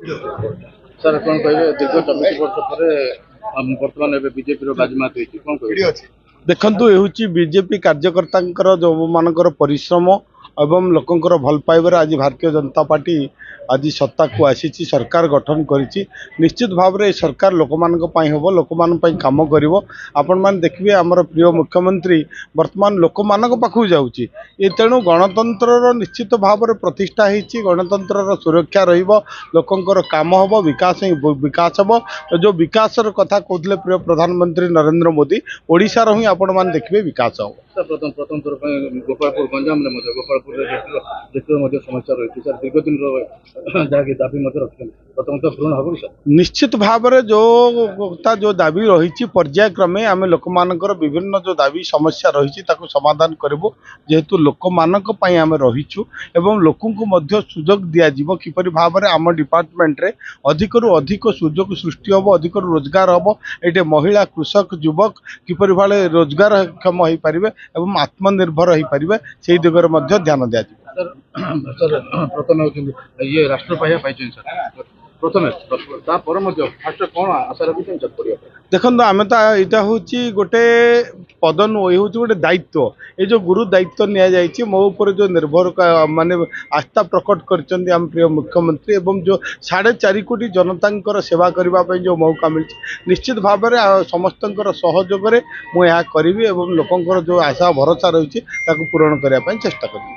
Sir कौन कहे दीर्घ 24 वर्ष पर बर्तमान बीजेपी बाजीमात होती कौन कह देखंतु एहुची बीजेपी कार्यकर्ता जो मानकर परिश्रम एवं लोकंकर भल पाइबार आज भारतीय जनता पार्टी आज सत्ता को आसी सरकार गठन करिछि। निश्चित भाव में सरकार लोकमान हम लोकमान काम कर आपण मैंने देखिए आमर प्रिय मुख्यमंत्री वर्तमान लोकमान पाखु जाऊँगी ये तेणु गणतंत्र निश्चित भाव में प्रतिष्ठा होती गणतंत्र सुरक्षा रोकंर काम हम विकास विकास हम जो विकास कथा कहते प्रिय प्रधानमंत्री नरेंद्र मोदी ओडिशार ही आपण मैंने देखिए विकास हम प्रथम प्रथम थर गोपालपुर गंजाम गोपालपुर जितने समस्या रही सर दीर्घ दिन जहाँकि दाबी रखते प्रथम तो पूर्ण हम सर निश्चित भाव में जो दाबी रही पर्यायक्रमे आम लोक मानकर विभिन्न जो दाबी समस्या रही समाधान करूँ जेहेतु लोक मानक आम रहीचु एवं लोक सुजोग दिज्व किपर भाव में आम डिपार्टमेंट रे अधिक रु अधिक सुजोग सृष्टि हम अधिक रोजगार हम ये महिला कृषक युवक किपर भाव रोजगार क्षम हो पारे एवं आत्मनिर्भर हो पारे से दिगरे ध्यान दिज्व सर सर प्रथम ये राष्ट्र पाई सर प्रथम फास्ट कौन आशा रखी सर पढ़ा देखो आम तो यहाँ हूँ गोटे पद नुह ये हूँ गोटे दायित्व ये जो गुरु दायित्व नि मो उपर जो निर्भर माने आस्था प्रकट कर प्रिय मुख्यमंत्री एवं जो 4.5 कोटी जनता सेवा करने जो मौका मिली निश्चित भाव में समस्त सहयोग मुझे करी लोकंर जो आशा भरोसा रही पूरण करने चेष्टा करी।